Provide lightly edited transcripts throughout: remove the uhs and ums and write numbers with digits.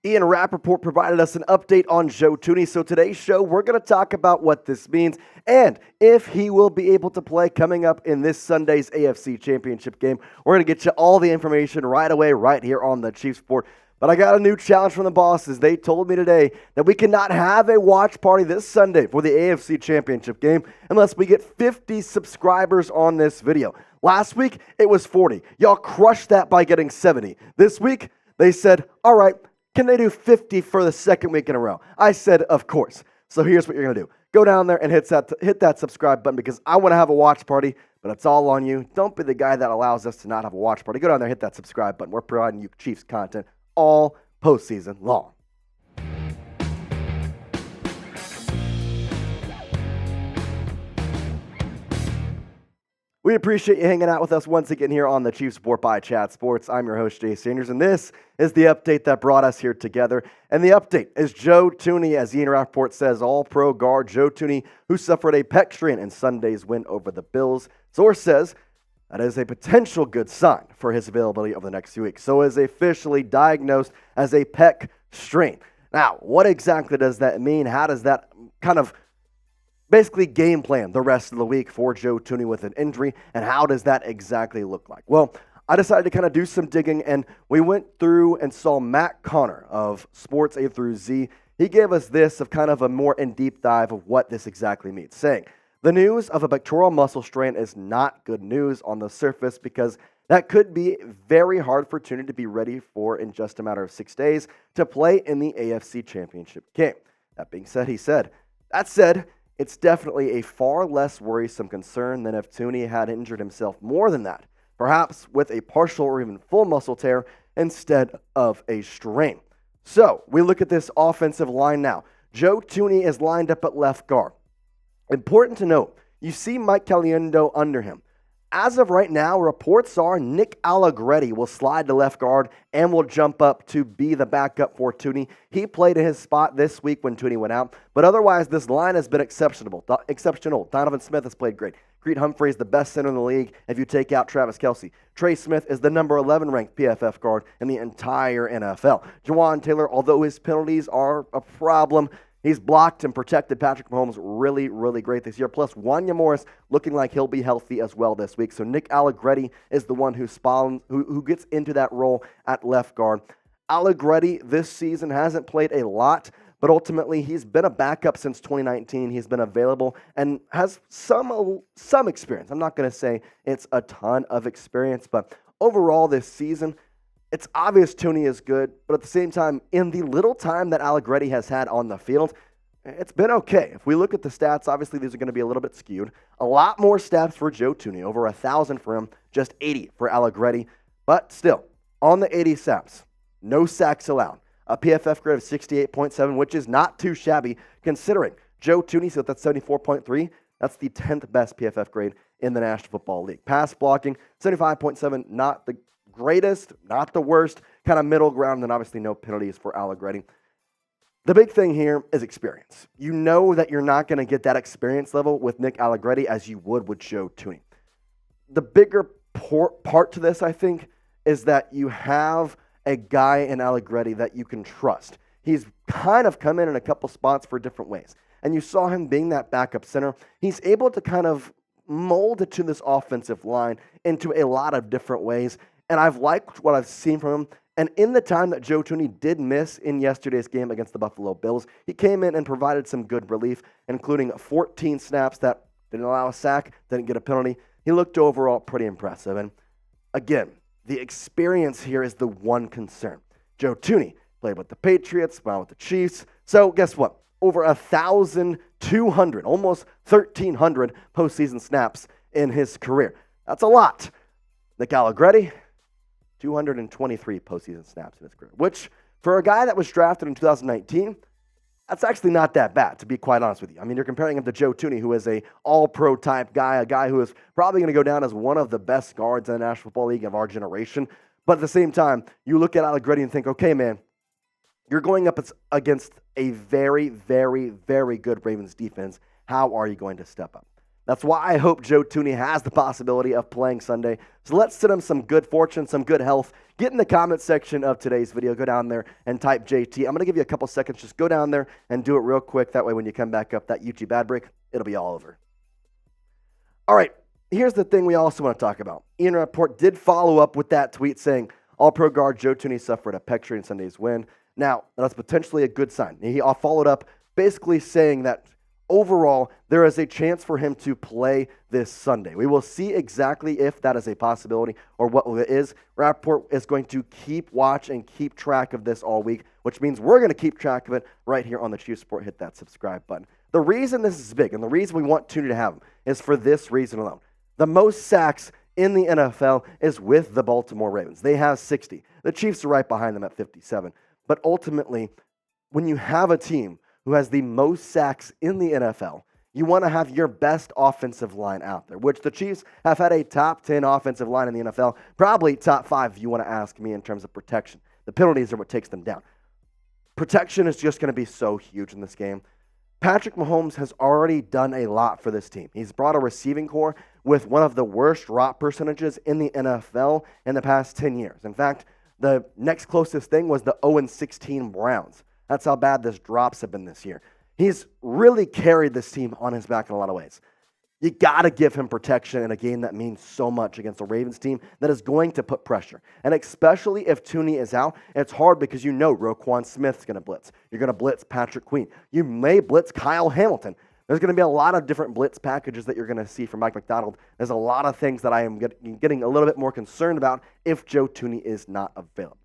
Ian Rappaport provided us an update on Joe Thuney. So today's show, we're going to talk about what this means and if he will be able to play coming up in this Sunday's AFC Championship game. We're going to get you all the information right away, right here on the Chiefs Report. But I got a new challenge from the bosses. They told me today that we cannot have a watch party this Sunday for the AFC Championship game unless we get 50 subscribers on this video. Last week, it was 40. Y'all crushed that by getting 70. This week, they said, all right, can they do 50 for the second week in a row? I said, of course. So here's what you're going to do. Go down there and hit that subscribe button because I want to have a watch party, but it's all on you. Don't be the guy that allows us to not have a watch party. Go down there, hit that subscribe button. We're providing you Chiefs content all postseason long. We appreciate you hanging out with us once again here on the Chiefs Report by Chat Sports. I'm your host, Jay Sanders, and this is the update that brought us here together. And the update is Joe Thuney, as Ian Rappaport says, all-pro guard Joe Thuney, who suffered a pec strain in Sunday's win over the Bills. Source says that is a potential good sign for his availability over the next few weeks. So is officially diagnosed as a pec strain. Now, what exactly does that mean? How does that kind of basically game plan the rest of the week for Joe Thuney with an injury, and how does that exactly look like? Well, I decided to kind of do some digging, and we went through and saw Matt Connor of Sports A through Z. He gave us this of kind of a more in-deep dive of what this exactly means, saying the news of a pectoral muscle strain is not good news on the surface because that could be very hard for Thuney to be ready for in just a matter of 6 days to play in the AFC Championship game. That being said, he said, that said, it's definitely a far less worrisome concern than if Thuney had injured himself more than that, perhaps with a partial or even full muscle tear instead of a strain. So we look at this offensive line now. Joe Thuney is lined up at left guard. Important to note, you see Mike Caliendo under him. As of right now, reports are Nick Allegretti will slide to left guard and will jump up to be the backup for Thuney. He played in his spot this week when Thuney went out, but otherwise this line has been exceptional. Donovan Smith has played great. Creed Humphrey is the best center in the league if you take out Travis Kelce. Trey Smith is the number 11 ranked PFF guard in the entire NFL. Jawan Taylor, although his penalties are a problem, he's blocked and protected Patrick Mahomes really, really great this year. Plus, Wanya Morris looking like he'll be healthy as well this week. So Nick Allegretti is the one who gets into that role at left guard. Allegretti this season hasn't played a lot, but ultimately he's been a backup since 2019. He's been available and has some experience. I'm not going to say it's a ton of experience, but overall this season, it's obvious Thuney is good, but at the same time, in the little time that Allegretti has had on the field, it's been okay. If we look at the stats, obviously these are going to be a little bit skewed. A lot more snaps for Joe Thuney, over 1,000 for him, just 80 for Allegretti. But still, on the 80 snaps, no sacks allowed. A PFF grade of 68.7, which is not too shabby, considering Joe Thuney, so that's 74.3. That's the 10th best PFF grade in the National Football League. Pass blocking, 75.7, not the greatest, not the worst, kind of middle ground, and obviously no penalties for Allegretti. The big thing here is experience. You know that you're not going to get that experience level with Nick Allegretti as you would with Joe Thuney. The bigger part to this, I think, is that you have a guy in Allegretti that you can trust. He's kind of come in a couple spots for different ways. And you saw him being that backup center. He's able to kind of mold it to this offensive line into a lot of different ways. And I've liked what I've seen from him. And in the time that Joe Thuney did miss in yesterday's game against the Buffalo Bills, he came in and provided some good relief, including 14 snaps that didn't allow a sack, didn't get a penalty. He looked overall pretty impressive. And again, the experience here is the one concern. Joe Thuney played with the Patriots, played with the Chiefs. So guess what? Over 1,200, almost 1,300 postseason snaps in his career. That's a lot. Nick Allegretti, 223 postseason snaps in his career, which for a guy that was drafted in 2019, that's actually not that bad, to be quite honest with you. I mean, you're comparing him to Joe Thuney, who is a all-pro type guy, a guy who is probably going to go down as one of the best guards in the National Football League of our generation. But at the same time, you look at Allegretti and think, okay, man, you're going up against a very, very, very good Ravens defense. How are you going to step up? That's why I hope Joe Thuney has the possibility of playing Sunday. So let's send him some good fortune, some good health. Get in the comment section of today's video. Go down there and type JT. I'm going to give you a couple seconds. Just go down there and do it real quick. That way when you come back up that YouTube ad break, it'll be all over. All right, here's the thing we also want to talk about. Ian Rappaport did follow up with that tweet saying, All-Pro guard Joe Thuney suffered a pec injury in Sunday's win. Now, that's potentially a good sign. He followed up basically saying that overall, there is a chance for him to play this Sunday. We will see exactly if that is a possibility or what it is. Rappaport is going to keep watch and keep track of this all week, which means we're going to keep track of it right here on the Chiefs Sport. Hit that subscribe button. The reason this is big and the reason we want Thuney to have him is for this reason alone. The most sacks in the NFL is with the Baltimore Ravens. They have 60. The Chiefs are right behind them at 57. But ultimately, when you have a team who has the most sacks in the NFL, you want to have your best offensive line out there, which the Chiefs have had a top 10 offensive line in the NFL, probably top 5 if you want to ask me in terms of protection. The penalties are what takes them down. Protection is just going to be so huge in this game. Patrick Mahomes has already done a lot for this team. He's brought a receiving core with one of the worst drop percentages in the NFL in the past 10 years. In fact, the next closest thing was the 0-16 Browns. That's how bad this drops have been this year. He's really carried this team on his back in a lot of ways. You got to give him protection in a game that means so much against a Ravens team that is going to put pressure. And especially if Thuney is out, it's hard because you know Roquan Smith's going to blitz. You're going to blitz Patrick Queen. You may blitz Kyle Hamilton. There's going to be a lot of different blitz packages that you're going to see from Mike McDonald. There's a lot of things that I am getting a little bit more concerned about if Joe Thuney is not available.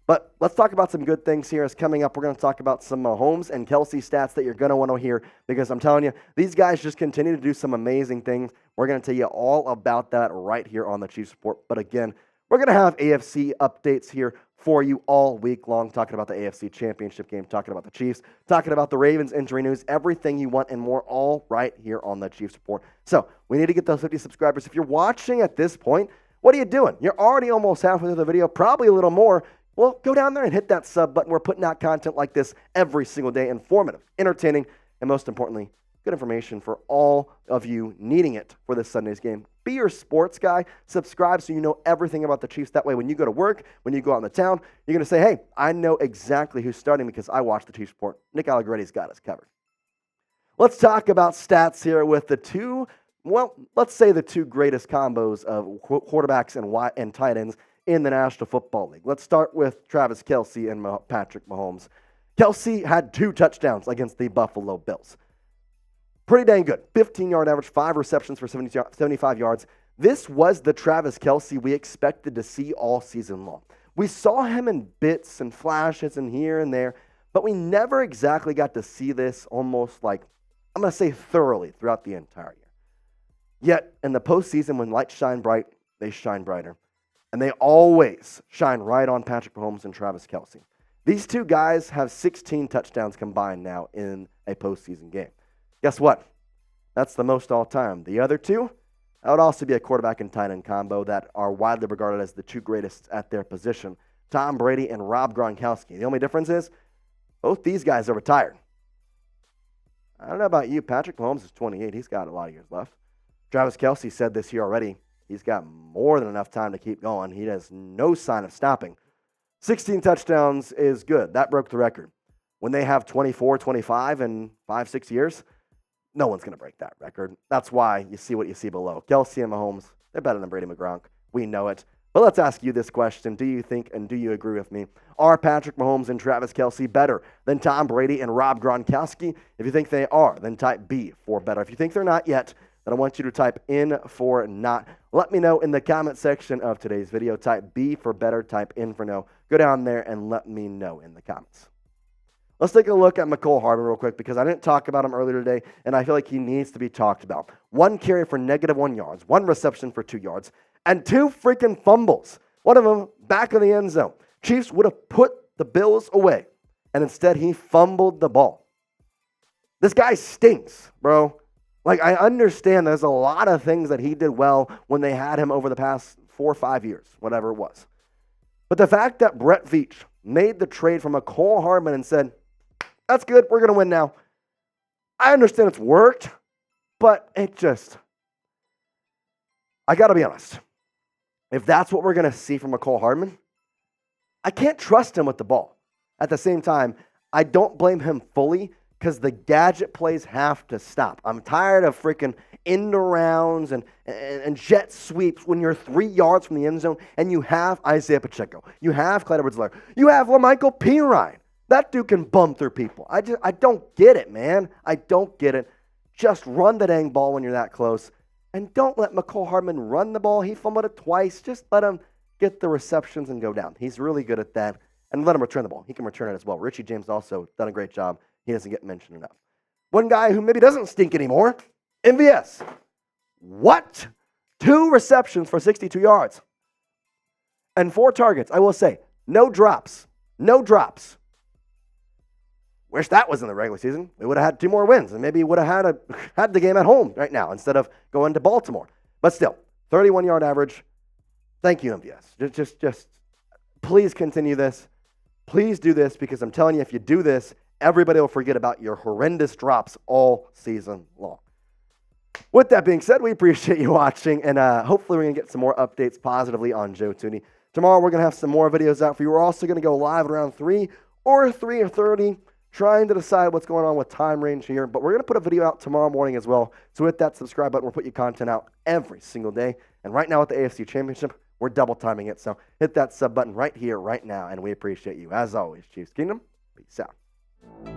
But let's talk about some good things here. As coming up, we're going to talk about some Mahomes and Kelce stats that you're going to want to hear because I'm telling you, these guys just continue to do some amazing things. We're going to tell you all about that right here on the Chiefs Report. But again, we're going to have AFC updates here for you all week long, talking about the AFC Championship game, talking about the Chiefs, talking about the Ravens injury news, everything you want and more, all right here on the Chiefs Report. So we need to get those 50 subscribers. If you're watching at this point, what are you doing? You're already almost halfway through the video, probably a little more. Well, go down there and hit that sub button. We're putting out content like this every single day, informative, entertaining, and most importantly, good information for all of you needing it for this Sunday's game. Be your sports guy. Subscribe so you know everything about the Chiefs. That way, when you go to work, when you go out in the town, you're going to say, hey, I know exactly who's starting because I watch the Chiefs Report. Nick Allegretti's got us covered. Let's talk about stats here with the two, well, let's say the two greatest combos of quarterbacks and tight ends in the National Football League. Let's start with Travis Kelce and Patrick Mahomes. Kelce had 2 touchdowns against the Buffalo Bills. Pretty dang good. 15-yard average, 5 receptions for 75 yards. This was the Travis Kelce we expected to see all season long. We saw him in bits and flashes and here and there, but we never exactly got to see this almost like, I'm going to say thoroughly throughout the entire year. Yet, in the postseason, when lights shine bright, they shine brighter. And they always shine right on Patrick Mahomes and Travis Kelce. These two guys have 16 touchdowns combined now in a postseason game. Guess what? That's the most all-time. The other two, that would also be a quarterback and tight end combo that are widely regarded as the 2 greatest at their position, Tom Brady and Rob Gronkowski. The only difference is both these guys are retired. I don't know about you. Patrick Mahomes is 28. He's got a lot of years left. Travis Kelce said this year already. He's got more than enough time to keep going. He has no sign of stopping. 16 touchdowns is good. That broke the record. When they have 24, 25 in 5-6 years, no one's going to break that record. That's why you see what you see below. Kelce and Mahomes, they're better than Brady and Gronk. We know it. But let's ask you this question. Do you think and do you agree with me? Are Patrick Mahomes and Travis Kelce better than Tom Brady and Rob Gronkowski? If you think they are, then type B for better. If you think they're not yet, then I want you to type in for not. Let me know in the comment section of today's video. Type B for better, type in for no. Go down there and let me know in the comments. Let's take a look at Mecole Hardman real quick because I didn't talk about him earlier today, and I feel like he needs to be talked about. 1 carry for -1 yards, 1 reception for 2 yards, and 2 freaking fumbles. One of them back of the end zone. Chiefs would have put the Bills away, and instead he fumbled the ball. This guy stinks, bro. Like, I understand there's a lot of things that he did well when they had him over the past 4 or 5 years, whatever it was. But the fact that Brett Veach made the trade for Mecole Hardman and said, that's good, we're going to win now. I understand it's worked, But I got to be honest. If that's what we're going to see from Mecole Hardman, I can't trust him with the ball. At the same time, I don't blame him fully because the gadget plays have to stop. I'm tired of freaking end arounds and jet sweeps when you're 3 yards from the end zone and you have Isaiah Pacheco. You have Clyde Edwards-Helaire. You have LaMichael Pirine. That dude can bum through people. I don't get it, man. I don't get it. Just run the dang ball when you're that close. And don't let Mecole Hardman run the ball. He fumbled it twice. Just let him get the receptions and go down. He's really good at that. And let him return the ball. He can return it as well. Richie James also done a great job. He doesn't get mentioned enough. One guy who maybe doesn't stink anymore, MVS. What? 2 receptions for 62 yards. And 4 targets. I will say, no drops. No drops. Wish that was in the regular season. We would have had 2 more wins, and maybe would have had the game at home right now instead of going to Baltimore. But still, 31-yard average. Thank you, MVS. Just please continue this. Please do this, because I'm telling you, if you do this, everybody will forget about your horrendous drops all season long. With that being said, we appreciate you watching, and hopefully we're going to get some more updates positively on Joe Thuney. Tomorrow we're going to have some more videos out for you. We're also going to go live at around 3 or 3:30, trying to decide what's going on with time range here. But we're going to put a video out tomorrow morning as well. So hit that subscribe button. We'll put your content out every single day. And right now with the AFC Championship, we're double timing it. So hit that sub button right here, right now. And we appreciate you. As always, Chiefs Kingdom, peace out.